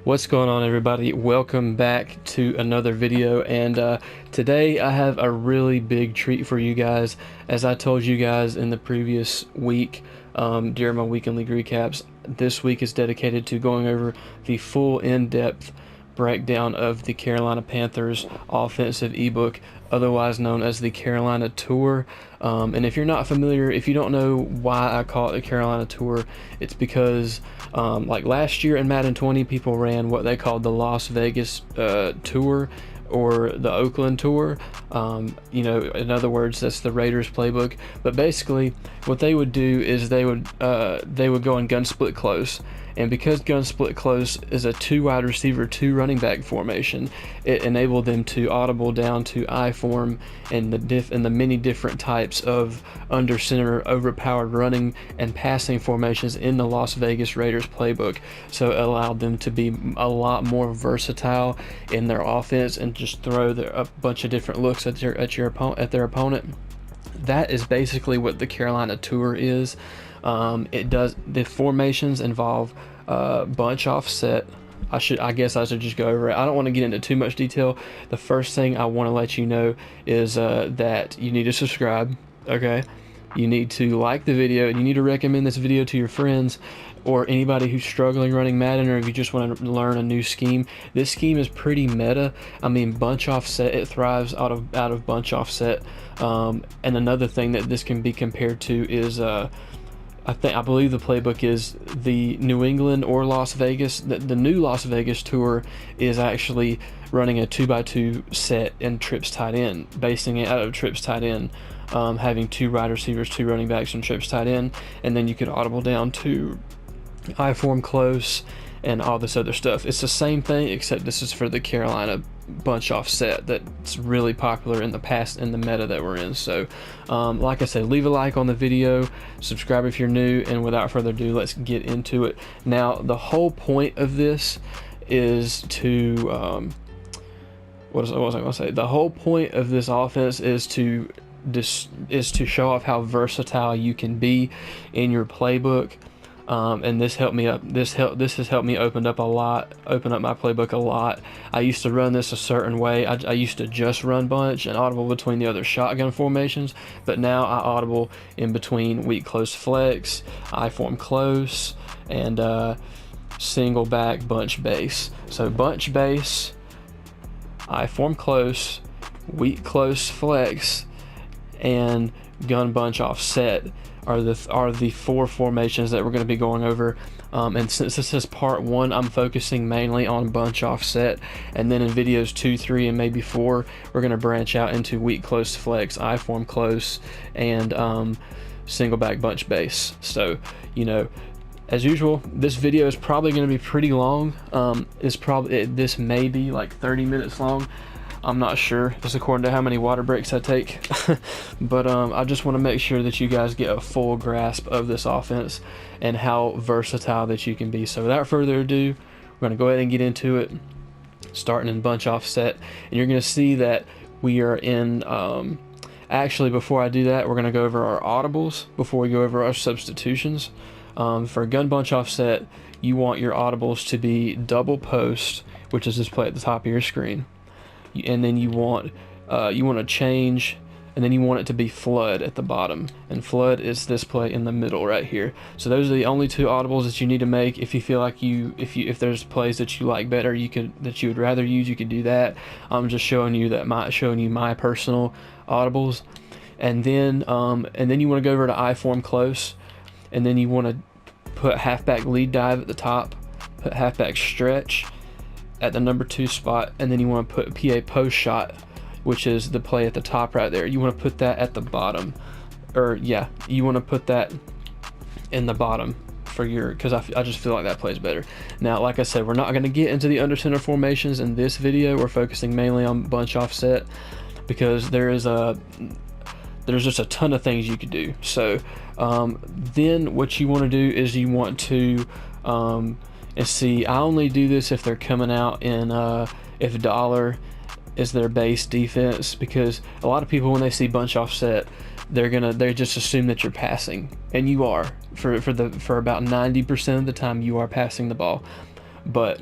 What's going on, everybody? Welcome back to another video, and today I have a really big treat for you guys. As I told you guys in the previous week during my weekend league recaps, this week is dedicated to going over the full in-depth breakdown of the Carolina Panthers offensive ebook, otherwise known as the Carolina Tour. And if you're not familiar, if you don't know why I call it the Carolina Tour, it's because like last year in Madden 20, people ran what they called the Las Vegas Tour or the Oakland Tour. You know, in other words, that's the Raiders playbook. But basically, what they would do is they would go in gun split close. And because gun split close is a 2 wide receiver, 2 running back formation, it enabled them to audible down to I form and the many different types of under center, overpowered running and passing formations in the Las Vegas Raiders playbook. So it allowed them to be a lot more versatile in their offense and just throw a bunch of different looks at their opponent. That is basically what the Carolina Tour is. The formations involve bunch offset. I guess I should just go over it. I don't want to get into too much detail. The first thing I want to let you know is that you need to subscribe. Okay, you need to like the video, and you need to recommend this video to your friends or anybody who's struggling running Madden, or if you just want to learn a new scheme. This scheme is pretty meta. I mean, bunch offset, it thrives out of bunch offset. And another thing that this can be compared to is I believe the playbook is the New England or Las Vegas. The new Las Vegas Tour is actually running a 2x2 set and trips tight end, basing it out of trips tight end, having 2 wide receivers, 2 running backs, and trips tight end, and then you could audible down to I form close and all this other stuff. It's the same thing, except this is for the Carolina bunch offset that's really popular in the meta that we're in. So like I said, leave a like on the video, subscribe if you're new, and without further ado, let's get into it. Now, the whole point of this is to what was I going to say? The whole point of this offense is to show off how versatile you can be in your playbook. And this helped me up. This has helped me open up my playbook a lot. I used to run this a certain way. I used to just run bunch and audible between the other shotgun formations, but now I audible in between weak close flex, I form close, and single back bunch base. So bunch base, I form close, weak close flex, and gun bunch offset are the 4 formations that we're going to be going over. And since this is part 1, I'm focusing mainly on bunch offset, and then in videos 2, 3, and maybe 4, we're going to branch out into weak close flex, I form close, and single back bunch base. So, you know, as usual, this video is probably going to be pretty long. This may be like 30 minutes long. I'm not sure, just according to how many water breaks I take. But I just want to make sure that you guys get a full grasp of this offense and how versatile that you can be. So without further ado, we're going to go ahead and get into it, starting in bunch offset. And you're going to see that we are in, actually before I do that, we're going to go over our audibles before we go over our substitutions. For gun bunch offset, you want your audibles to be double post, which is this play at the top of your screen. And then you want to change, and then you want it to be flood at the bottom, and flood is this play in the middle right here. So those are the only 2 audibles that you need to make. If you feel like if there's plays that you like better, that you would rather use, you could do that. I'm just showing you my personal audibles. And then you want to go over to I form close, and then you want to put halfback lead dive at the top, put halfback stretch at the number 2 spot, and then you want to put PA post shot, which is the play at the top right there. You want to put that at the bottom, you want to put that in the bottom for because I just feel like that plays better. Now, like I said, we're not going to get into the under center formations in this video. We're focusing mainly on bunch offset because there's just a ton of things you could do. So then what you want to do is you want to and see, I only do this if they're coming out in if dollar is their base defense, because a lot of people, when they see bunch offset, they just assume that you're passing, and you are for about 90% of the time you are passing the ball. But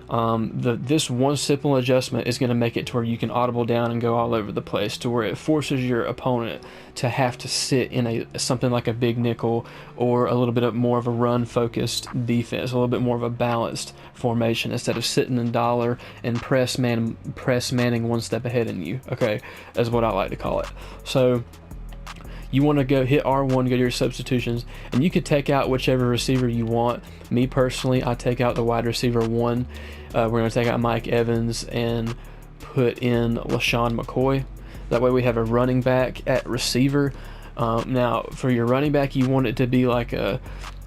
this one simple adjustment is going to make it to where you can audible down and go all over the place, to where it forces your opponent to have to sit in something like a big nickel, or a little bit more of a run focused defense, a little bit more of a balanced formation, instead of sitting in dollar and press manning one step ahead in you. Okay, is what I like to call it. So you want to go hit R1, go to your substitutions, and you could take out whichever receiver you want. Me personally, I take out the wide receiver 1. We're going to take out Mike Evans and put in LaShawn McCoy. That way we have a running back at receiver. Now, for your running back, you want it to be like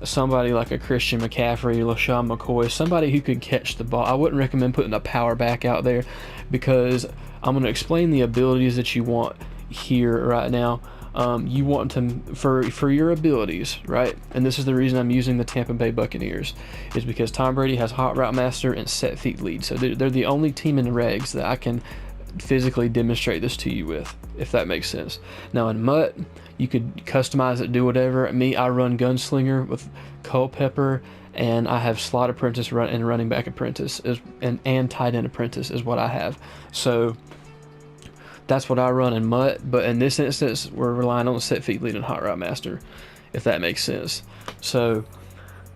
somebody like a Christian McCaffrey, LaShawn McCoy, somebody who could catch the ball. I wouldn't recommend putting a power back out there, because I'm going to explain the abilities that you want here right now. You want to, for your abilities, right? And this is the reason I'm using the Tampa Bay Buccaneers, is because Tom Brady has hot route master and set feet lead. So they're the only team in the regs that I can physically demonstrate this to you with, if that makes sense. Now in Mutt, you could customize it, do whatever. Me, I run Gunslinger with Culpepper, and I have slot apprentice and running back apprentice and tight end apprentice is what I have. So that's what I run in Mutt, but in this instance, we're relying on set feet lead and hot route master, if that makes sense. So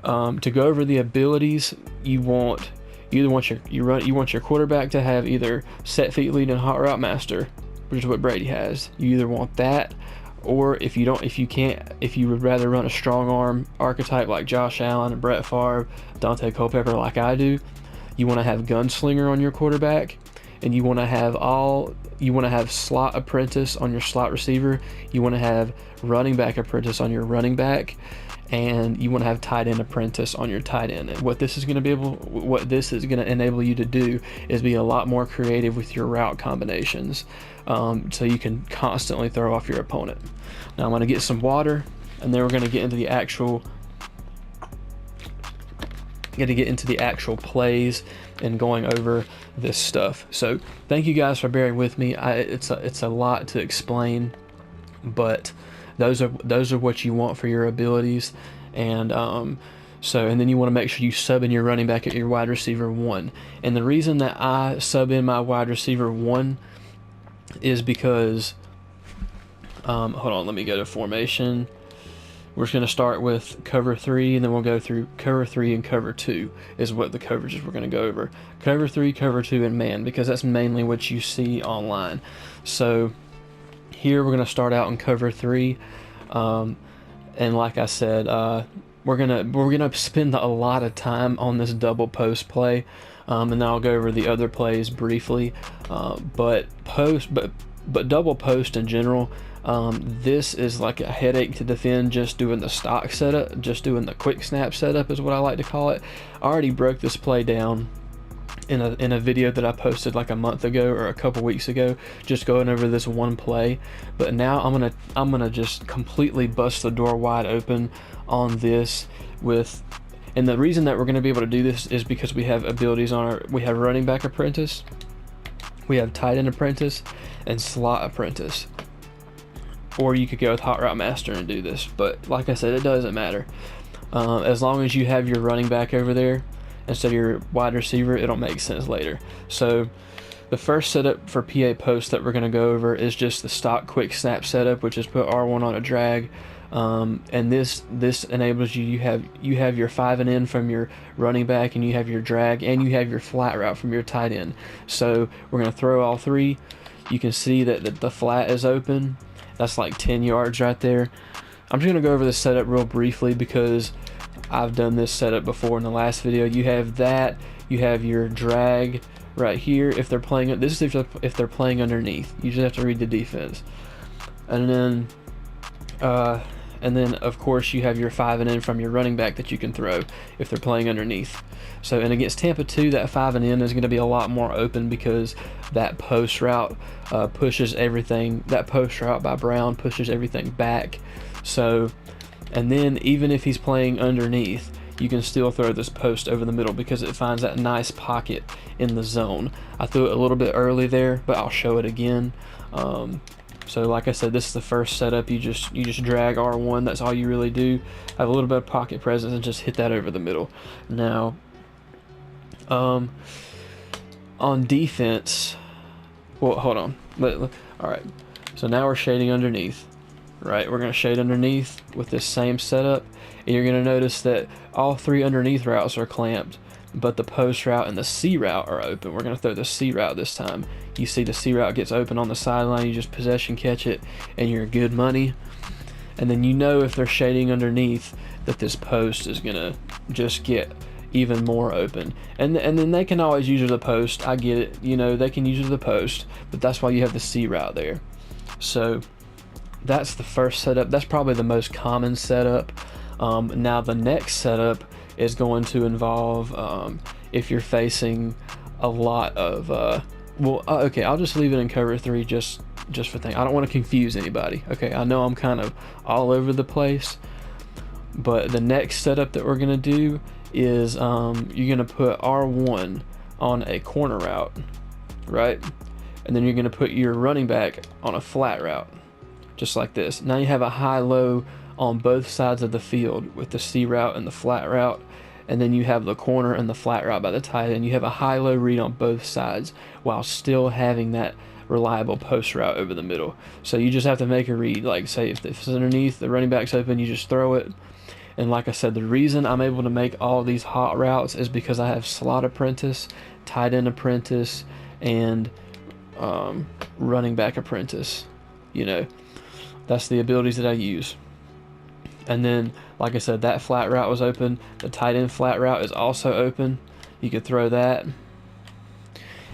to go over the abilities, you want your quarterback to have either set feet lead and hot route master, which is what Brady has. You either want that, or if you would rather run a strong arm archetype like Josh Allen and Brett Favre, Dante Culpepper like I do, you want to have Gunslinger on your quarterback, and you want to have slot apprentice on your slot receiver. You want to have running back apprentice on your running back, and you want to have tight end apprentice on your tight end. And what this is going to enable you to do is be a lot more creative with your route combinations, so you can constantly throw off your opponent. Now I'm going to get some water, and then we're going to get into the actual plays and going over this stuff. So thank you guys for bearing with me. It's a lot to explain, but those are what you want for your abilities. And and then you want to make sure you sub in your running back at your wide receiver 1. And the reason that I sub in my wide receiver 1 is because hold on, let me go to formation. We're just going to start with cover 3, and then we'll go through cover 3 and cover 2 is what the coverages we're going to go over. Cover 3, cover 2, and man, because that's mainly what you see online. So here we're going to start out in cover 3, and like I said, we're gonna spend a lot of time on this double post play, and then I'll go over the other plays briefly. But double post in general, this is like a headache to defend. Just doing the stock setup, just doing the quick snap setup is what I like to call it. I already broke this play down in a video that I posted like a month ago or a couple weeks ago, just going over this one play. But now I'm gonna just completely bust the door wide open on this and the reason that we're going to be able to do this is because we have abilities we have running back apprentice, we have tight end apprentice, and slot apprentice. Or you could go with hot route master and do this, but like I said, it doesn't matter. As long as you have your running back over there instead of your wide receiver, it'll make sense later. So the first setup for PA post that we're going to go over is just the stock quick snap setup, which is put R1 on a drag. And this enables you have your 5 and in from your running back, and you have your drag, and you have your flat route from your tight end. So we're going to throw all 3. You can see that the flat is open. That's like 10 yards right there. I'm just going to go over this setup real briefly because I've done this setup before in the last video. You have that, you have your drag right here. If they're playing, this is if they're playing underneath. You just have to read the defense. And then of course you have your 5 and in from your running back that you can throw if they're playing underneath. So, and against Tampa 2, that 5 and in is going to be a lot more open because that post route pushes everything. That post route by Brown pushes everything back. So, and then even if he's playing underneath, you can still throw this post over the middle because it finds that nice pocket in the zone. I threw it a little bit early there, but I'll show it again. So like I said, this is the first setup. You just drag R1. That's all you really do. Have a little bit of pocket presence and just hit that over the middle. Now, Um, on defense, well, hold on. All right. So now we're shading underneath, right? We're going to shade underneath with this same setup, and you're going to notice that all three underneath routes are clamped, but the post route and the C route are open. We're going to throw the C route this time. You see the C route gets open on the sideline, you just possession catch it, and you're good money. And then you know if they're shading underneath that this post is going to just get even more open. And then they can always use the post. I get it. You know, they can use the post, but that's why you have the C route there. So that's the first setup. That's probably the most common setup. Now the next setup is going to involve if you're facing a lot of okay, I'll just leave it in cover 3 just for thing. I don't want to confuse anybody. Okay, I know I'm kind of all over the place, but the next setup that we're gonna do is you're gonna put R1 on a corner route, right? And then you're gonna put your running back on a flat route, just like this. Now you have a high-low on both sides of the field with the C route and the flat route, and then you have the corner and the flat route by the tight end. You have a high-low read on both sides while still having that reliable post route over the middle. So you just have to make a read. Like, say if it's underneath, the running back's open, you just throw it. And like I said, the reason I'm able to make all these hot routes is because I have slot apprentice, tight end apprentice, and running back apprentice. You know, that's the abilities that I use. And then, like I said, that flat route was open. The tight end flat route is also open. You could throw that.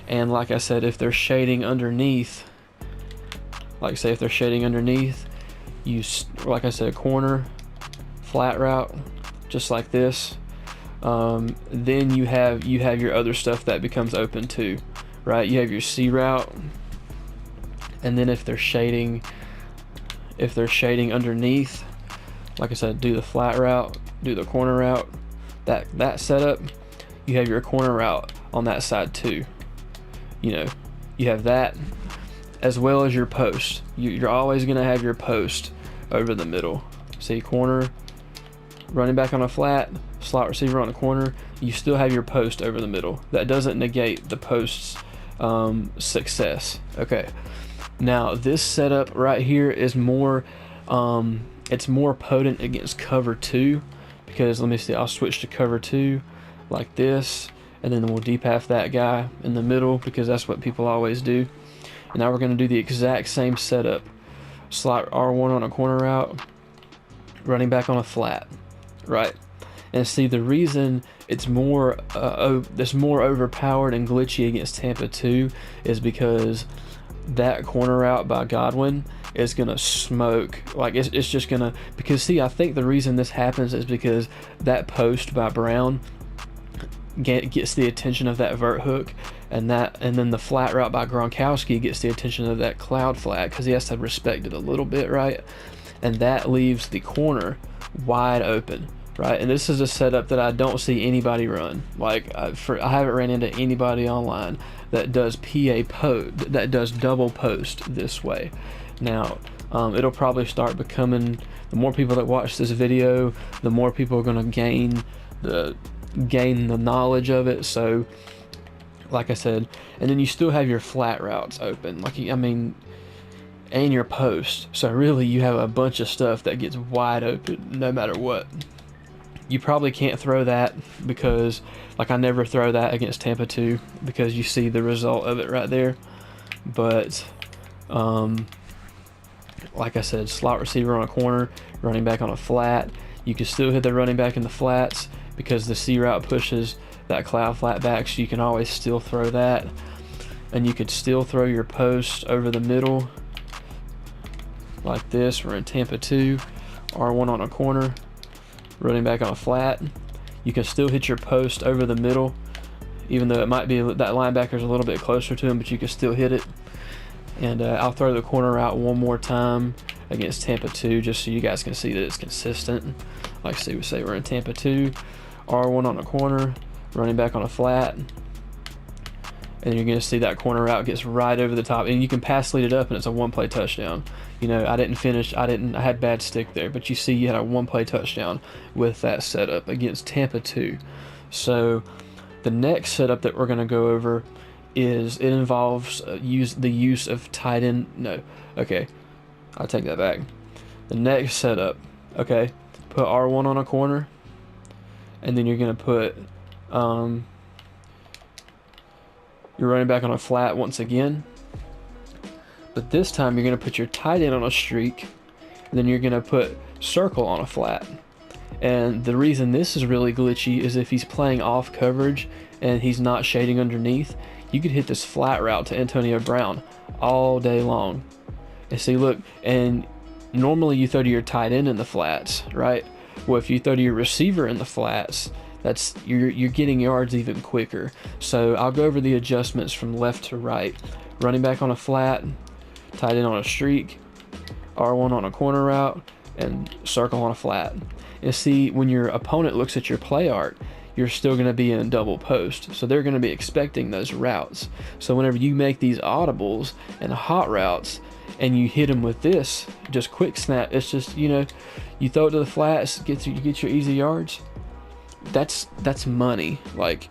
And like I said, if they're shading underneath, like say if they're shading underneath, you, like I said, corner, flat route, just like this. Then you have your other stuff that becomes open too, right? You have your C route, and then if they're shading underneath, like I said, do the flat route, do the corner route, that setup, you have your corner route on that side too. You know, you have that as well as your post. You're always going to have your post over the middle. See, corner, running back on a flat, slot receiver on a corner, you still have your post over the middle. That doesn't negate the post's success. Okay, now this setup right here is more it's more potent against cover 2, because let me see, I'll switch to cover 2 like this, and then we'll deep half that guy in the middle because that's what people always do. And now we're going to do the exact same setup. Slot R1 on a corner route, running back on a flat, right? And see, the reason it's more overpowered and glitchy against Tampa 2 is because that corner route by Godwin is gonna smoke. Like it's just gonna, because see, I think the reason this happens is because that post by Brown gets the attention of that vert hook, and then the flat route by Gronkowski gets the attention of that cloud flat because he has to respect it a little bit, right? And that leaves the corner wide open, right? And this is a setup that I don't see anybody run. Like I haven't ran into anybody online that does that does double post this way. Now it'll probably start becoming, the more people that watch this video, the more people are going to gain the knowledge of it. So like I said, and then you still have your flat routes open, like I mean, and your post. So really you have a bunch of stuff that gets wide open no matter what. You probably can't throw that because, like, I never throw that against Tampa 2 because you see the result of it right there. But like I said, slot receiver on a corner, running back on a flat. You can still hit the running back in the flats because the C route pushes that cloud flat back, so you can always still throw that. And you could still throw your post over the middle like this. We're in Tampa 2, R1 on a corner, running back on a flat. You can still hit your post over the middle, even though it might be that linebacker's a little bit closer to him, but you can still hit it. And I'll throw the corner out one more time against Tampa 2 just so you guys can see that it's consistent. Like we say we're in Tampa 2, R1 on a corner, running back on a flat, and you're going to see that corner route gets right over the top, and you can pass lead it up and it's a one-play touchdown. You know, I didn't finish, I had bad stick there, but you see you had a one-play touchdown with that setup against Tampa 2. So The next setup that we're going to go over is it involves the use of tight end. No, okay, I'll take that back. The next setup, okay, put R1 on a corner, and then you're going to put your running back on a flat once again. But this time you're going to put your tight end on a streak, and then you're going to put circle on a flat. And the reason this is really glitchy is if he's playing off coverage and he's not shading underneath, you could hit this flat route to Antonio Brown all day long. And see, look, and normally you throw to your tight end in the flats, right? Well, if you throw to your receiver in the flats, that's you're getting yards even quicker. So I'll go over the adjustments from left to right. Running back on a flat, tight end on a streak, R1 on a corner route, and circle on a flat. And see, when your opponent looks at your play art, you're still going to be in double post, so they're going to be expecting those routes. So whenever you make these audibles and hot routes and you hit them with this just quick snap, it's just, you know, you throw it to the flats, you get your easy yards. That's money. Like,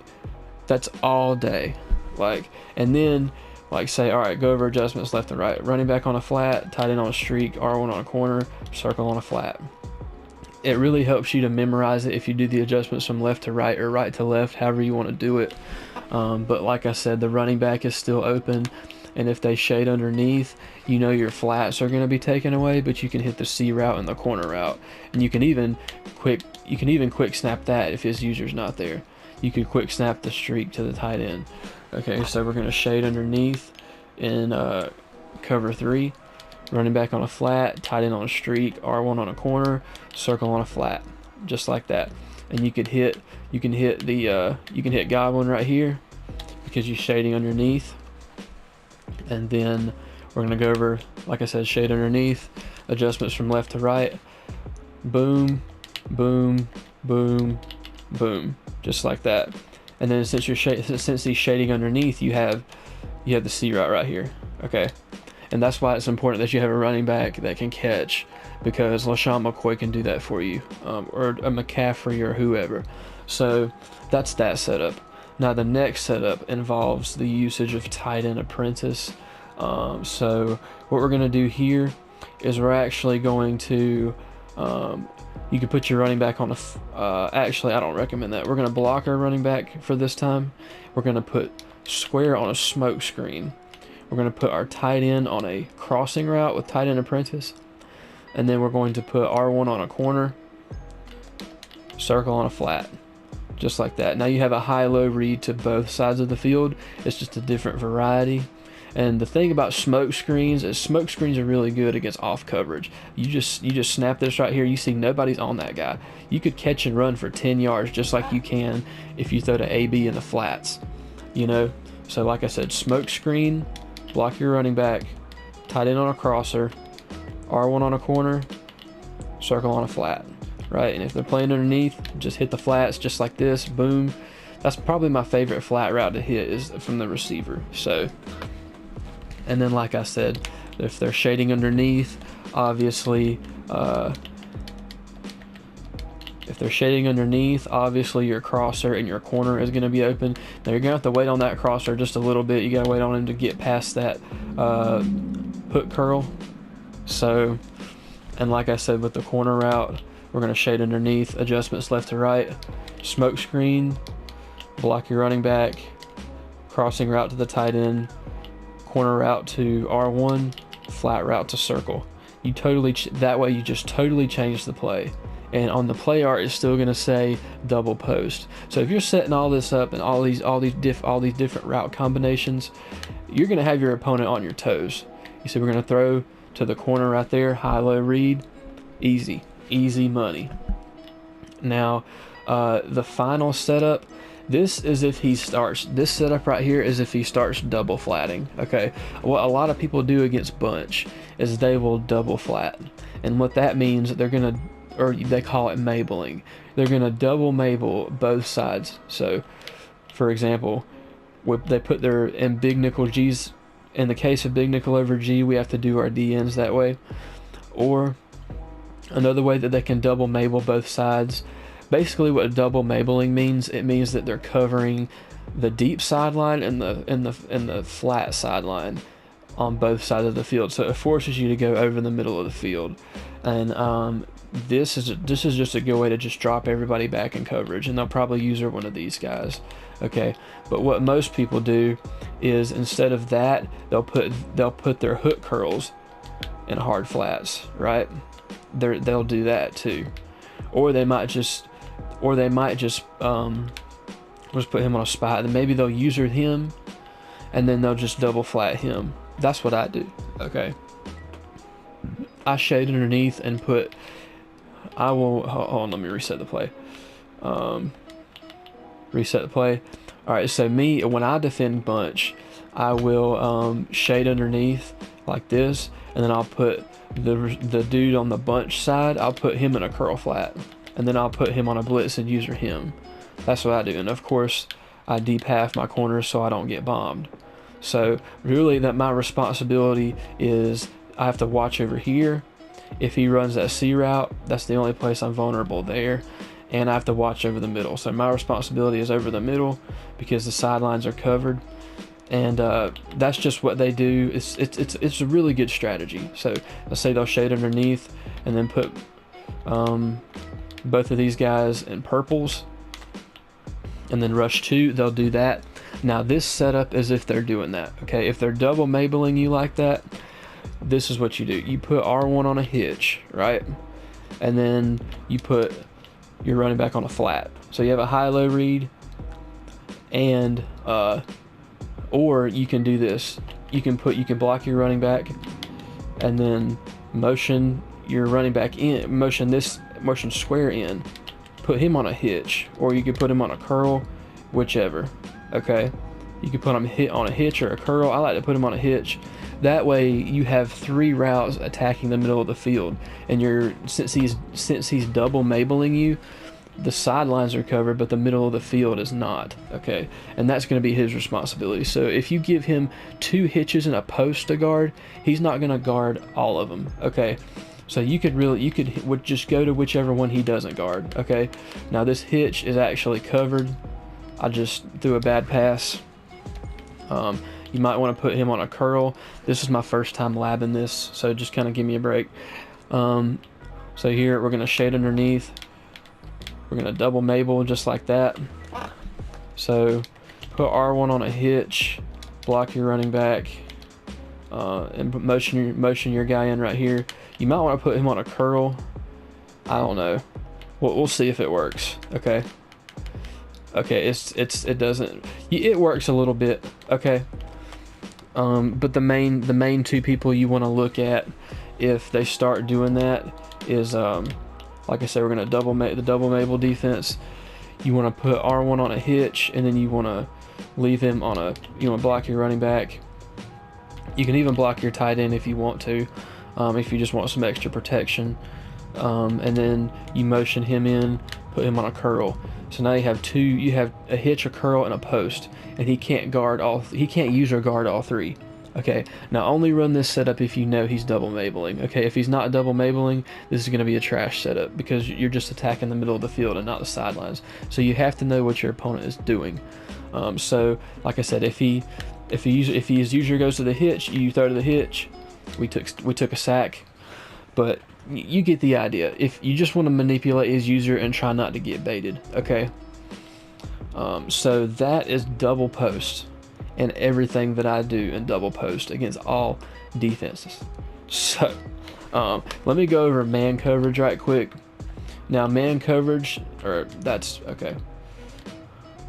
that's all day. Like, and then like say, all right, go over adjustments left and right. Running back on a flat, tight end on a streak, R1 on a corner, circle on a flat. It really helps you to memorize it if you do the adjustments from left to right or right to left, however you want to do it. But like I said, the running back is still open, and if they shade underneath, you know your flats are going to be taken away, but you can hit the C route and the corner route, and you can even quick snap that if his user's not there. You could quick snap the streak to the tight end. Okay, so we're going to shade underneath in cover 3. Running back on a flat, tight end on a streak, R1 on a corner, circle on a flat, just like that. And you can hit Godwin right here because you're shading underneath. And then we're gonna go over, like I said, shade underneath, adjustments from left to right, boom, boom, boom, boom, just like that. And then since he's shading underneath, you have the C route right here. Okay. And that's why it's important that you have a running back that can catch, because LaShawn McCoy can do that for you, or a McCaffrey or whoever. So that's that setup. Now the next setup involves the usage of tight end apprentice. So what we're going to do here is we're actually going to, you can put your running back on actually I don't recommend that. We're going to block our running back for this time. We're going to put square on a smoke screen. We're going to put our tight end on a crossing route with tight end apprentice. And then we're going to put R1 on a corner, circle on a flat. Just like that. Now you have a high-low read to both sides of the field. It's just a different variety. And the thing about smoke screens is smoke screens are really good against off coverage. You just snap this right here. You see nobody's on that guy. You could catch and run for 10 yards just like you can if you throw to AB in the flats. You know? So like I said, smoke screen, block your running back, tight end on a crosser, R1 on a corner, circle on a flat, right? And if they're playing underneath, just hit the flats just like this, boom. That's probably my favorite flat route to hit, is from the receiver. So, and then like I said, if they're shading underneath, obviously, your crosser and your corner is going to be open. Now you're going to have to wait on that crosser just a little bit. You got to wait on him to get past that hook curl. So, and like I said, with the corner route, we're going to shade underneath, adjustments left to right, smoke screen, block your running back, crossing route to the tight end, corner route to R1, flat route to circle. That way you just totally change the play. And on the play art, it's still going to say double post. So if you're setting all this up and all these different route combinations, you're going to have your opponent on your toes. You see, we're going to throw to the corner right there, high-low read, easy money. Now, the final setup, this setup right here is if he starts double flatting. Okay, what a lot of people do against bunch is they will double flat, and what that means, they call it mabling. They're gonna double mabel both sides. So, for example, they put in big nickel G's. In the case of big nickel over G, we have to do our DNs that way. Or another way that they can double mabel both sides, basically what double mabling means, it means that they're covering the deep sideline and the flat sideline on both sides of the field. So it forces you to go over the middle of the field. And this is just a good way to just drop everybody back in coverage, and they'll probably use one of these guys. Okay, but what most people do is, instead of that, they'll put their hook curls in hard flats, right? They'll do that too, or they might just put him on a spot, and maybe they'll user him, and then they'll just double flat him. That's what I do. Okay, I shade underneath and put. Hold on, let me reset the play. Reset the play. All right, so when I defend bunch, I will shade underneath like this, and then I'll put the dude on the bunch side, I'll put him in a curl flat, and then I'll put him on a blitz and user him. That's what I do. And of course, I deep half my corners so I don't get bombed. So really, that my responsibility is I have to watch over here. If he runs that C route, that's the only place I'm vulnerable there, and I have to watch over the middle. So my responsibility is over the middle because the sidelines are covered, and that's just what they do. It's a really good strategy. So let's say they'll shade underneath and then put both of these guys in purples, and then rush 2. They'll do that. Now this setup is if they're doing that. Okay, if they're double mabling you like that, this is what you do. You put R1 on a hitch, right? And then you put your running back on a flat. So you have a high-low read, and or you can do this. You can block your running back, and then motion your running back in. Motion square in. Put him on a hitch, or you can put him on a curl, whichever. Okay, you can put him on a hitch or a curl. I like to put him on a hitch. That way you have 3 routes attacking the middle of the field, and since he's double mabling you, the sidelines are covered, but the middle of the field is not. Okay, and that's going to be his responsibility. So if you give him 2 hitches and a post to guard, he's not going to guard all of them. Okay, so you could just go to whichever one he doesn't guard. Okay, now this hitch is actually covered. I just threw a bad pass. You might want to put him on a curl. This is my first time labbing this, so just kind of give me a break. So here we're going to shade underneath. We're going to double mabel just like that. So put R1 on a hitch, block your running back, and motion your guy in right here. You might want to put him on a curl. I don't know. We'll see if it works. Okay. Okay, it works a little bit. Okay. But the main 2 people you want to look at if they start doing that is, like I said, we're going to double mabel defense. You want to put R1 on a hitch, and then you want to leave him on you want to block your running back. You can even block your tight end if you want to, if you just want some extra protection. And then you motion him in, put him on a curl. So now you have a hitch, a curl, and a post, and he can't use or guard all 3. Okay, now only run this setup if you know he's double mabling. Okay, if he's not double mabling, this is going to be a trash setup because you're just attacking the middle of the field and not the sidelines. So you have to know what your opponent is doing. So like I said, if his user goes to the hitch, you throw to the hitch. We took a sack, but you get the idea. If you just want to manipulate his user and try not to get baited. Okay, so that is double post, and everything that I do in double post against all defenses. So let me go over man coverage right quick. Now man coverage, that's okay.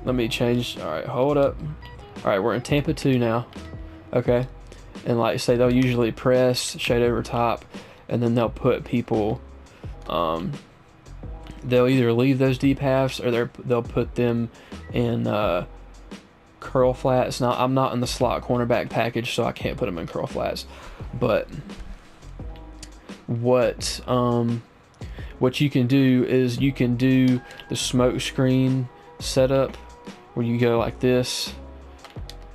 Let me change. All right, hold up. All right, we're in Tampa 2 now. Okay, and like say they'll usually press, shade over top, and then they'll put people, they'll either leave those deep halves or they'll put them in curl flats. Now I'm not in the slot cornerback package, so I can't put them in curl flats, but what you can do is you can do the smoke screen setup where you go like this.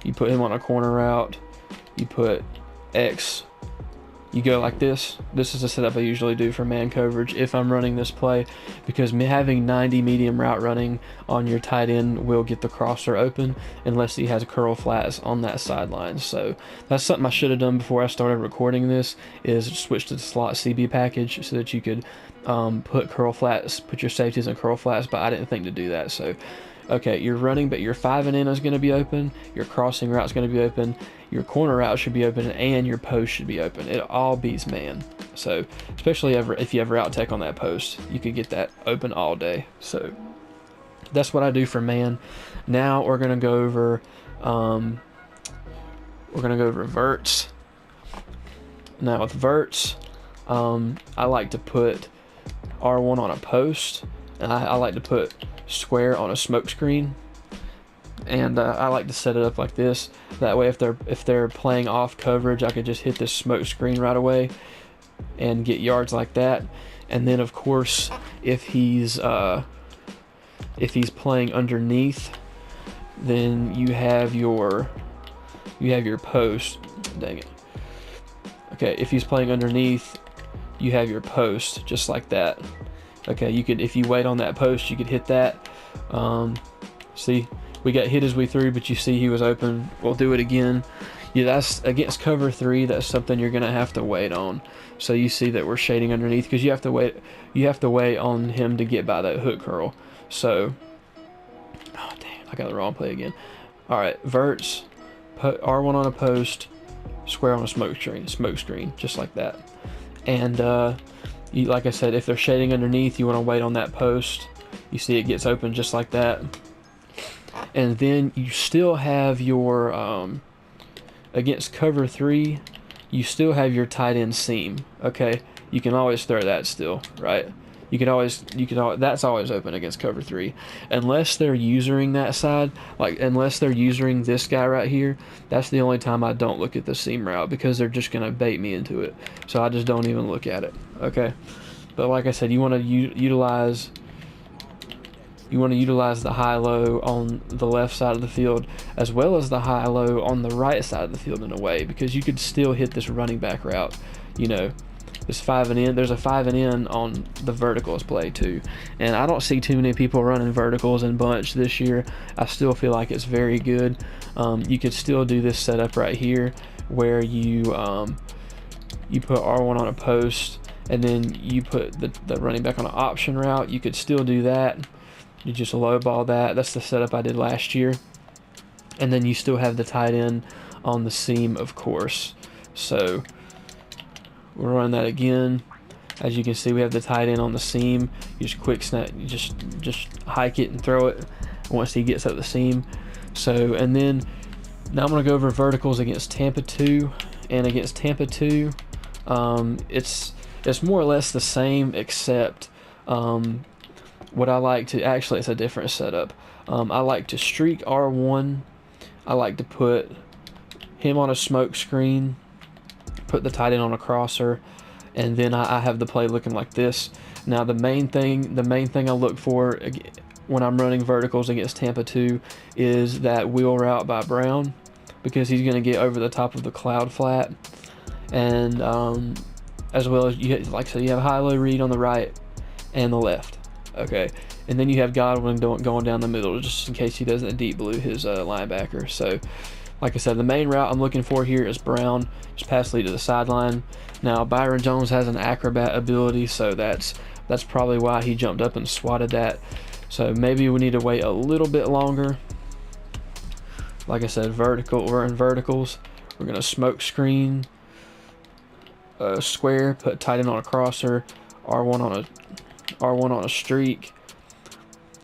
You put him on a corner route, you put X you go like this. This is the setup I usually do for man coverage if I'm running this play, because having 90 medium route running on your tight end will get the crosser open unless he has curl flats on that sideline. So that's something I should have done before I started recording this, is switch to the slot CB package so that you could put curl flats, put your safeties in curl flats, but I didn't think to do that. So okay, you're running, but your 5 and in is going to be open, your crossing route is going to be open, your corner route should be open, and your post should be open. It all beats man. So especially if you have route tech on that post, you could get that open all day. So that's what I do for man. Now we're going to go over verts. Now with verts, I like to put R1 on a post, and I like to put square on a smoke screen, and I like to set it up like this. That way if they're playing off coverage, I could just hit this smoke screen right away and get yards like that. And then of course if he's playing underneath, then you have your post. Dang it. Okay, if he's playing underneath, you have your post just like that. Okay, you could, if you wait on that post, you could hit that. See, we got hit as we threw, but you see he was open. We'll do it again. Yeah, that's against cover 3. That's something you're gonna have to wait on. So you see that we're shading underneath because you have to wait. You have to wait on him to get by that hook curl. So, oh damn, I got the wrong play again. All right, verts, put R1 on a post, square on a smoke screen, just like that. And like I said, if they're shading underneath, you want to wait on that post. You see it gets open just like that. And then you still have your, against cover 3, you still have your tight end seam. Okay, you can always throw that still, right? You can always, that's always open against cover 3. Unless they're using that side, like unless they're using this guy right here, that's the only time I don't look at the seam route, because they're just going to bait me into it. So I just don't even look at it, okay? But like I said, you want to utilize the high-low on the left side of the field as well as the high-low on the right side of the field in a way, because you could still hit this running back route, you know. This 5 and in, there's a 5 and in on the verticals play too, and I don't see too many people running verticals in bunch this year. I still feel like it's very good. You could still do this setup right here where you put R1 on a post and then you put the running back on an option route. You could still do that. You just low ball that. That's the setup I did last year, and then you still have the tight end on the seam, of course. So we'll run that again. As you can see, we have the tight end on the seam. You just quick snap, you just hike it and throw it once he gets up the seam. So, and then now I'm going to go over verticals against Tampa 2. And against Tampa 2, it's more or less the same, except what I like to, actually it's a different setup. I like to streak R1. I like to put him on a smoke screen, put the tight end on a crosser, and then I have the play looking like this. Now the main thing I look for when I'm running verticals against Tampa 2 is that wheel route by Brown, because he's going to get over the top of the cloud flat, and as well as like I said, you have high-low read on the right and the left. Okay, and then you have Godwin going down the middle just in case he doesn't deep blue his linebacker. So like I said, the main route I'm looking for here is Brown, just pass lead to the sideline. Now Byron Jones has an acrobat ability, so that's probably why he jumped up and swatted that. So maybe we need to wait a little bit longer. Like I said, we're in verticals. We're gonna smoke screen, square, put tight end on a crosser, R1 on a streak,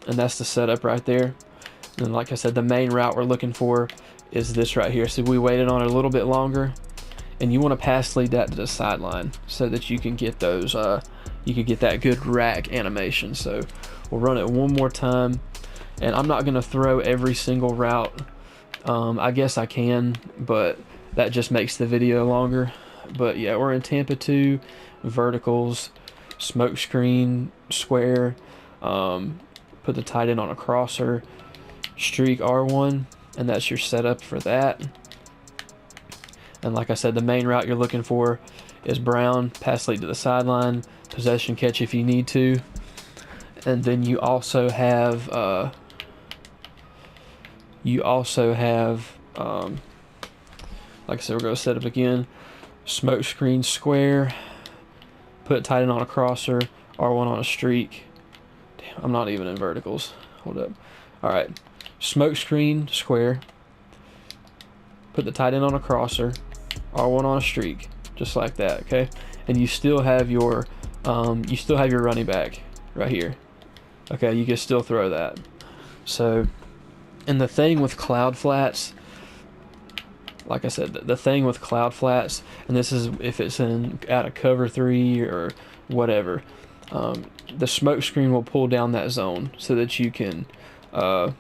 and that's the setup right there. And like I said, the main route we're looking for is this right here. So we waited on it a little bit longer, and you want to pass lead that to the sideline so that you can get those you can get that good rack animation. So we'll run it one more time, and I'm not going to throw every single route. I guess I can, but that just makes the video longer. But yeah, we're in Tampa 2, verticals, smoke screen, square, put the tight end on a crosser, streak R1, and that's your setup for that. And like I said, the main route you're looking for is Brown, pass lead to the sideline, possession catch if you need to. And then you also have like I said, we're going to set up again, smoke screen square, put tight end on a crosser, R1 on a streak. Damn, I'm not even in verticals. Hold up. All right, smoke screen square, put the tight end on a crosser, R1 on a streak, just like that. Okay, and you still have your running back right here. Okay, you can still throw that. So, and the thing with cloud flats, like I said, the thing with cloud flats, and this is if it's out of cover 3 or whatever, the smoke screen will pull down that zone so that you can throw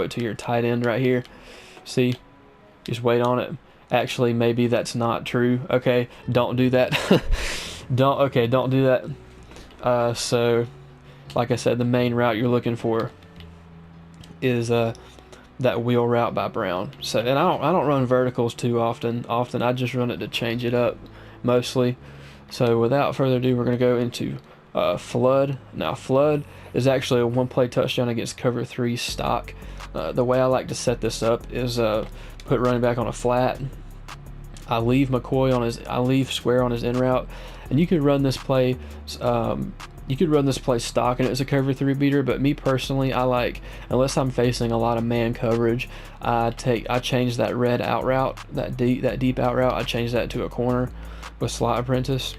it to your tight end right here. See, just wait on it. Actually, maybe that's not true. Okay, don't do that. don't do that. So, like I said, the main route you're looking for is that wheel route by Brown. So, and I don't run verticals too often. I just run it to change it up mostly. So without further ado, we're going to go into flood. Now flood is actually a 1-play touchdown against cover 3 stock. The way I like to set this up is put running back on a flat. I leave Square on his in route, and you could run this play. You could run this play stock and it's a cover 3 beater, but me personally, I like, unless I'm facing a lot of man coverage, I change that red out route, that deep out route, I change that to a corner with slot apprentice.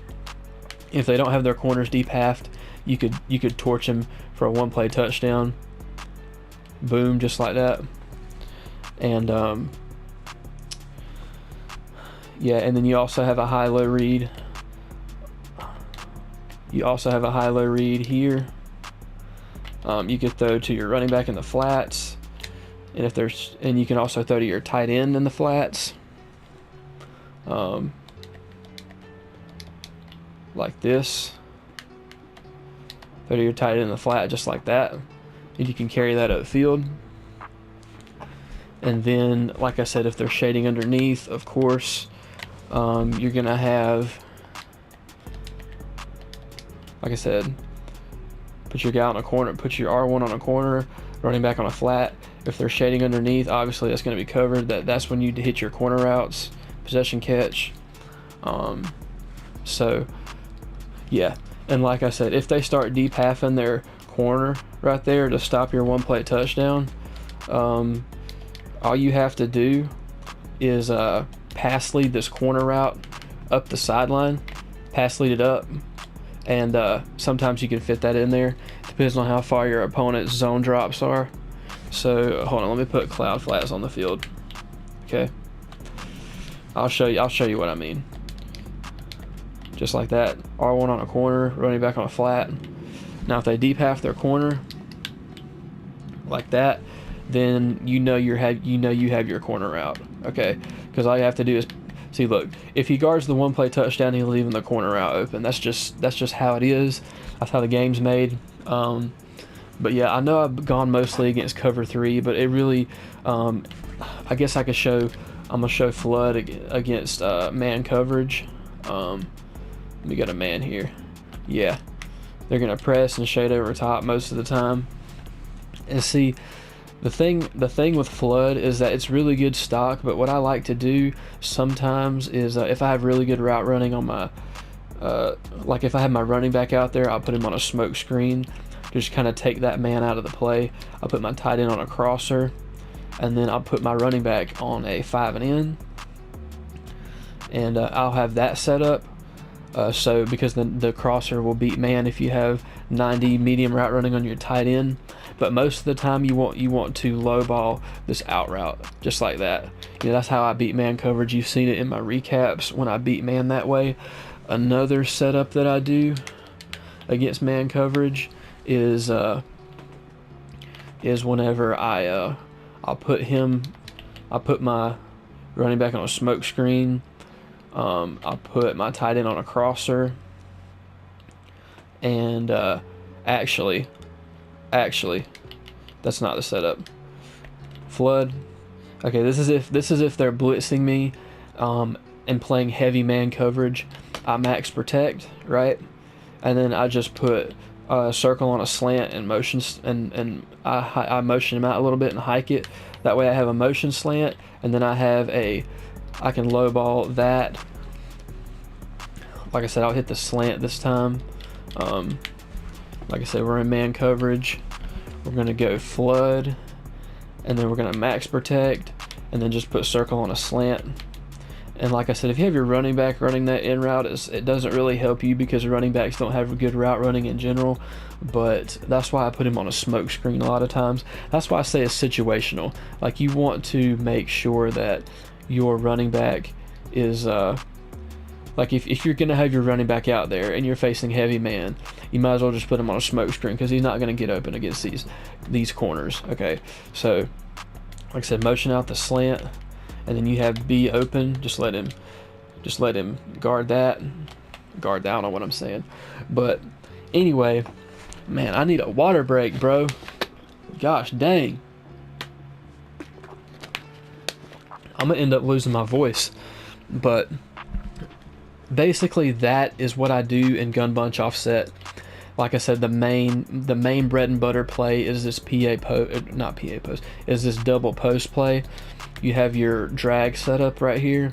If they don't have their corners deep halved, you could torch him for a 1-play touchdown. Boom, just like that. And yeah, and then you also have a high-low read. You also have a high-low read here. You could throw to your running back in the flats, and you can also throw to your tight end in the flats, like this. Throw to your tight end in the flat, just like that, and you can carry that upfield. And then, like I said, if they're shading underneath, of course, you're gonna have, like I said, put your guy on a corner, put your R1 on a corner, running back on a flat. If they're shading underneath, obviously that's going to be covered. That's when you hit your corner routes, possession catch. So, yeah. And like I said, if they start deep halfing their corner right there to stop your 1-play touchdown, all you have to do is pass lead this corner route up the sideline, pass lead it up. And sometimes you can fit that in there. Depends on how far your opponent's zone drops are. So hold on, let me put cloud flats on the field. Okay. I'll show you what I mean. Just like that. R1 on a corner, running back on a flat. Now if they deep half their corner like that, then you know you have your corner route. Okay? Because all you have to do is see, look, if he guards the 1-play touchdown, he'll leave the corner route open. That's just how it is. That's how the game's made. But yeah, I know I've gone mostly against cover 3, but it really, I guess I'm gonna show flood against man coverage. We got a man here. Yeah, they're gonna press and shade over top most of the time. And see, the thing with flood is that it's really good stock, but what I like to do sometimes is if I have really good route running on my like if I have my running back out there, I'll put him on a smoke screen, just kind of take that man out of the play. I'll put my tight end on a crosser, and then I'll put my running back on a 5 and in, and I'll have that set up. So because the crosser will beat man if you have 90 medium route running on your tight end, but most of the time you want to low ball this out route just like that. You know, that's how I beat man coverage. You've seen it in my recaps when I beat man that way. Another setup that I do against man coverage is whenever I'll put my running back on a smoke screen. I'll put my tight end on a crosser, and actually, that's not the setup. Flood. Okay, this is if they're blitzing me, and playing heavy man coverage, I max protect, right? And then I just put a circle on a slant and I motion him out a little bit and hike it. That way I have a motion slant, and then I can low ball that. Like I said, I'll hit the slant this time. Like I said, we're in man coverage. We're gonna go flood, and then we're gonna max protect, and then just put circle on a slant. And like I said, if you have your running back running that in route, it doesn't really help you because running backs don't have good route running in general. But that's why I put him on a smoke screen a lot of times. That's why I say it's situational. Like, you want to make sure that your running back is like if you're going to have your running back out there and you're facing heavy man, you might as well just put him on a smoke screen because he's not going to get open against these corners. Okay, so like I said, motion out the slant, and then you have B open. Just let him guard that. I don't know what I'm saying. But anyway, man, I need a water break, bro. Gosh dang. I'm going to end up losing my voice. But basically that is what I do in gun bunch offset. Like I said, the main bread and butter play is this is this double post play. You have your drag set up right here.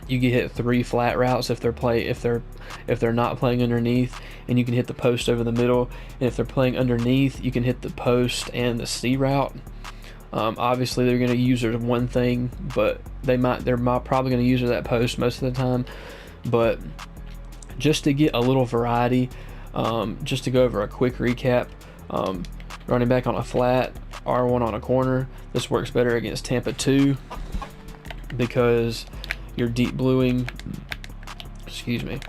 You can hit 3 flat routes if they're not playing underneath, and you can hit the post over the middle. And if they're playing underneath, you can hit the post and the C route. Obviously they're going to use their one thing, but they're probably going to use that post most of the time. But just to get a little variety, just to go over a quick recap, running back on a flat, R1 on a corner. This works better against Tampa 2 because you're deep bluing. Excuse me.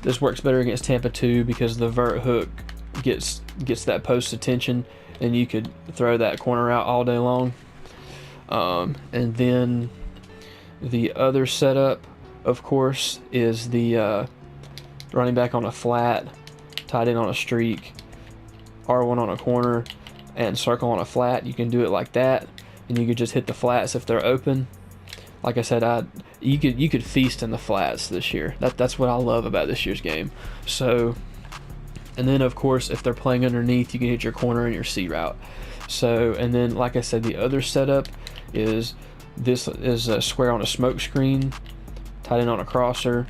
This works better against Tampa 2 because the vert hook gets that post attention, and you could throw that corner out all day long. And then the other setup, of course, is the running back on a flat, tight end on a streak, R1 on a corner, and circle on a flat. You can do it like that, and you could just hit the flats if they're open. Like I said, you could feast in the flats this year. That's what I love about this year's game. So, and then of course, if they're playing underneath, you can hit your corner and your C route. So, and then like I said, the other setup is this is a square on a smoke screen, tight end on a crosser,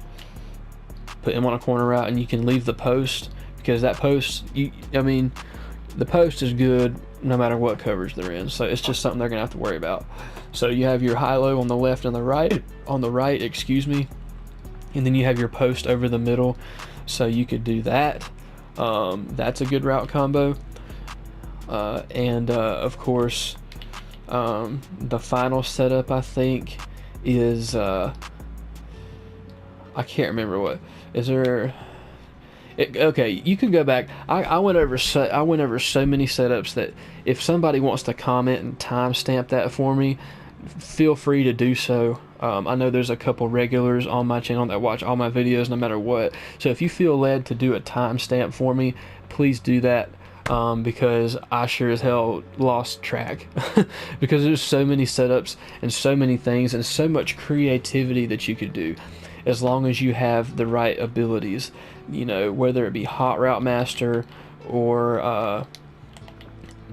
put him on a corner route, and you can leave the post because that post, the post is good no matter what coverage they're in. So it's just something they're gonna have to worry about. So you have your high-low on the left and the right, excuse me, and then you have your post over the middle. So you could do that. That's a good route combo. Of course, the final setup I think is I can't remember what is there. Okay, you can go back. I went over so many setups that if somebody wants to comment and timestamp that for me, feel free to do so. I know there's a couple regulars on my channel that watch all my videos no matter what. So if you feel led to do a timestamp for me, please do that. Because I sure as hell lost track because there's so many setups and so many things and so much creativity that you could do as long as you have the right abilities, whether it be hot route master or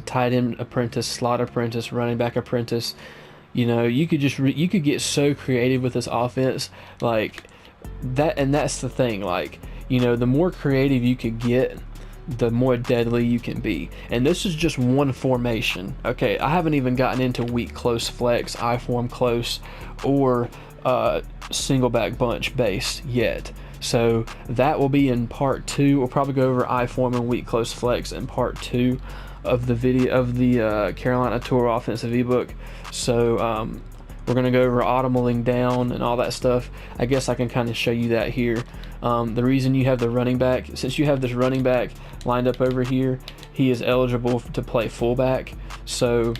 tight end apprentice, slot apprentice, running back apprentice. You could just you could get so creative with this offense like that. And that's the thing, like, the more creative you could get, the more deadly you can be. And this is just one formation. Okay, I haven't even gotten into weak close flex, I form close, or single back bunch base yet. So that will be in part 2. We'll probably go over I form and weak close flex in part 2 of the video of the Carolina Tour offensive ebook. So we're going to go over audimaling down and all that stuff. I guess I can kind of show you that here. The reason you have the running back, since you have this running back lined up over here, he is eligible to play fullback. So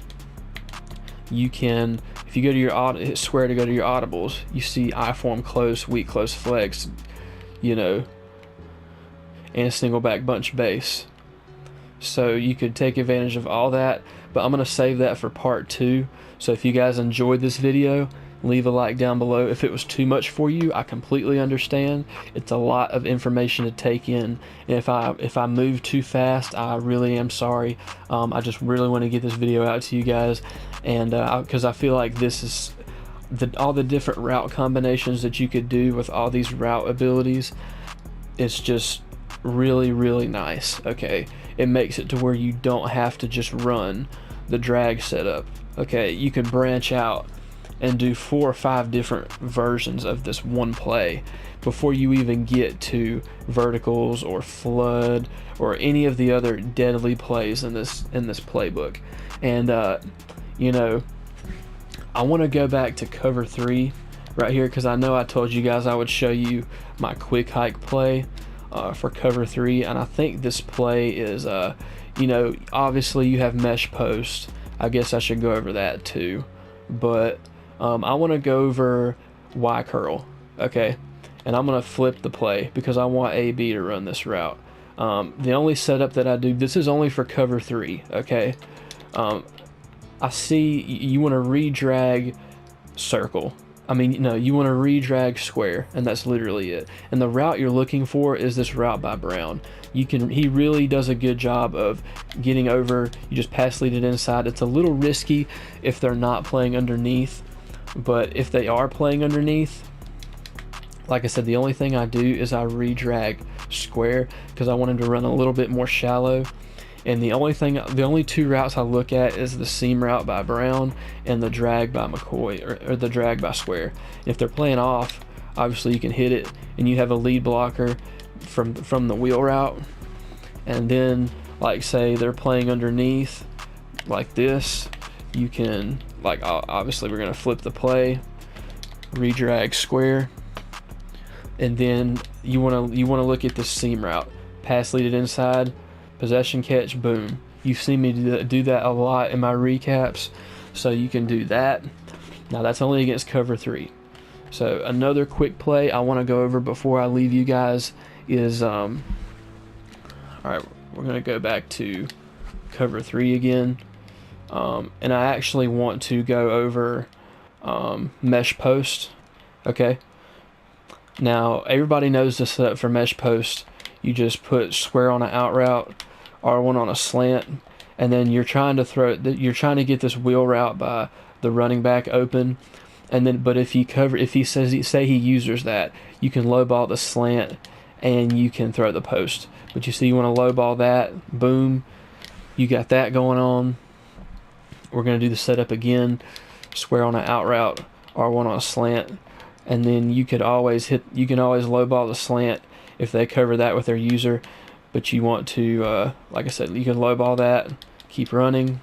you can, if you go to your hit square to go to your audibles, you see I form close, weak close flex, and single back bunch base. So you could take advantage of all that, but I'm going to save that for part 2. So if you guys enjoyed this video, leave a like down below. If it was too much for you, I completely understand. It's a lot of information to take in, and if I move too fast, I really am sorry. I just really want to get this video out to you guys, and because I feel like this is all the different route combinations that you could do with all these route abilities. It's just really, really nice. Okay, it makes it to where you don't have to just run the drag setup. Okay, you can branch out and do 4 or 5 different versions of this one play before you even get to verticals or flood or any of the other deadly plays in this playbook. And you know, I want to go back to cover 3 right here, because I know I told you guys I would show you my quick hike play for cover 3, and I think this play is you know, obviously you have mesh post. I guess I should go over that too, but I want to go over Y curl. Okay, and I'm gonna flip the play because I want AB to run this route. The only setup that I do, this is only for cover 3. Okay, I see you want to redrag circle. I mean, no, you want to redrag square, and that's literally it. And the route you're looking for is this route by Brown. He really does a good job of getting over. You just pass lead it inside. It's a little risky if they're not playing underneath, but if they are playing underneath, like I said, the only thing I do is I redrag square because I want him to run a little bit more shallow. And the only 2 routes I look at is the seam route by Brown and the drag by McCoy, or the drag by Square. If they're playing off, obviously you can hit it and you have a lead blocker from the wheel route. And then, like, say they're playing underneath like this, you can, like, obviously we're gonna flip the play, redrag Square, and then you wanna look at the seam route, pass lead it inside, possession catch, boom. You've seen me do that a lot in my recaps, so you can do that. Now that's only against cover 3. So another quick play I want to go over before I leave you guys is all right, we're going to go back to cover 3 again, and I actually want to go over mesh post. Okay, now everybody knows the setup for mesh post. You just put square on an out route, R1 on a slant, and then you're trying to get this wheel route by the running back open, and then but if he say he users that, you can low ball the slant and you can throw the post. But you see, you want to low ball that, boom, you got that going on. We're going to do the setup again, square on an out route, R1 on a slant, and then you can always low ball the slant if they cover that with their user. But you want to, like I said, you can low ball that, keep running,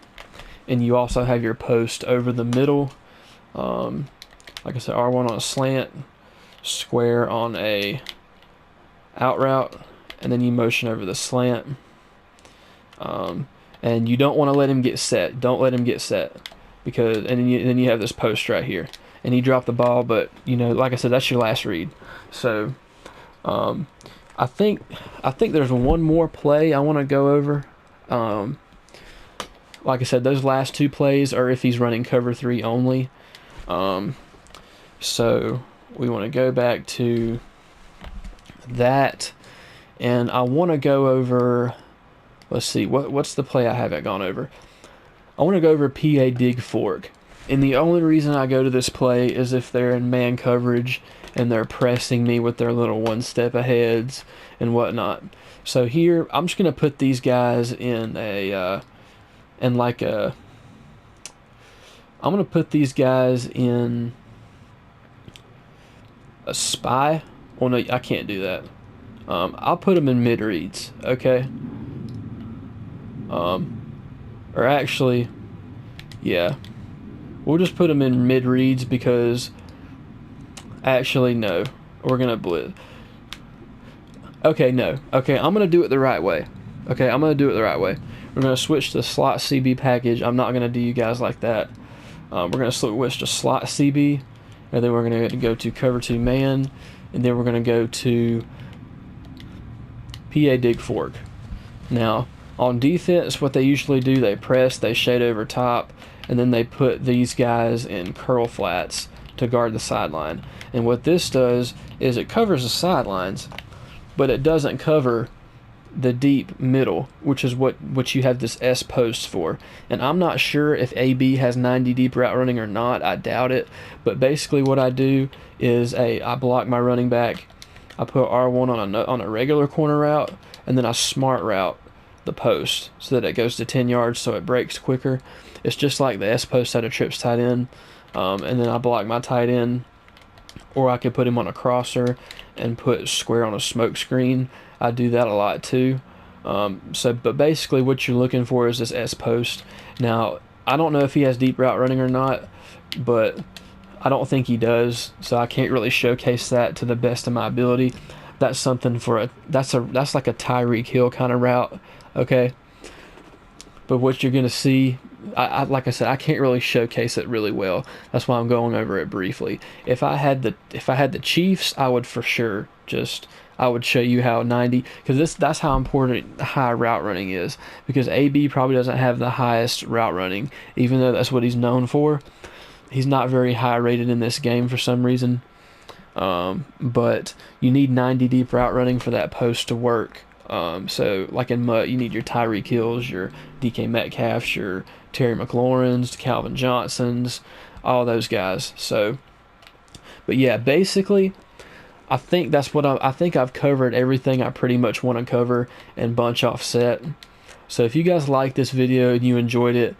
and you also have your post over the middle. Like I said, R1 on a slant, square on a out route, and then you motion over the slant. And you don't want to let him get set. Don't let him get set, because and then you have this post right here, and he dropped the ball. But you know, like I said, that's your last read. So. I think there's one more play I want to go over. Like I said, those last 2 plays are if he's running cover 3 only. So we want to go back to that, and I want to go over. Let's see, what's the play I haven't gone over? I want to go over PA dig fork, and the only reason I go to this play is if they're in man coverage and they're pressing me with their little 1-step aheads and whatnot. So here, I'm just gonna put these guys in I'm gonna put these guys in a spy. Well, no, I can't do that. I'll put them in mid reads, okay? Or actually, yeah, we'll just put them in mid reads because. Actually, no. We're going to blitz. Okay, no. Okay, I'm going to do it the right way. Okay, I'm going to do it the right way. We're going to switch to slot CB package. I'm not going to do you guys like that. We're going to switch to slot CB, and then we're going to go to cover 2 man, and then we're going to go to PA dig fork. Now, on defense, what they usually do, they press, they shade over top, and then they put these guys in curl flats to guard the sideline. And what this does is it covers the sidelines, but it doesn't cover the deep middle, which is what you have this S post for. And I'm not sure if AB has 90 deep route running or not. I doubt it. But basically what I do is I block my running back. I put R1 on a regular corner route, and then I smart route the post so that it goes to 10 yards so it breaks quicker. It's just like the S post at a trips tight end. And then I block my tight end, or I could put him on a crosser and put square on a smoke screen. I do that a lot too. But basically what you're looking for is this S post. Now, I don't know if he has deep route running or not, but I don't think he does, so I can't really showcase that to the best of my ability. That's something for that's like a Tyreek Hill kind of route, okay? But what you're gonna see, like I said, I can't really showcase it really well. That's why I'm going over it briefly. If I had the Chiefs, I would for sure I would show you how 90, because that's how important high route running is, because AB probably doesn't have the highest route running, even though that's what he's known for. He's not very high rated in this game for some reason. But you need 90 deep route running for that post to work. So like in MUT, you need your Tyreek Hills, your DK Metcalfs, your Terry McLaurins, Calvin Johnsons, all those guys. So, but yeah, basically, I think I think I've covered everything I pretty much want to cover in bunch offset. So if you guys like this video and you enjoyed it,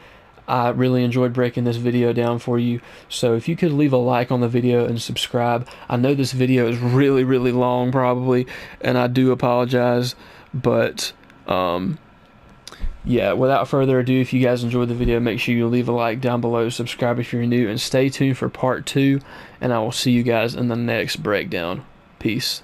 I really enjoyed breaking this video down for you. So if you could leave a like on the video and subscribe. I know this video is really, really long probably, and I do apologize. But yeah, without further ado, if you guys enjoyed the video, make sure you leave a like down below, subscribe if you're new, and stay tuned for part 2, and I will see you guys in the next breakdown. Peace.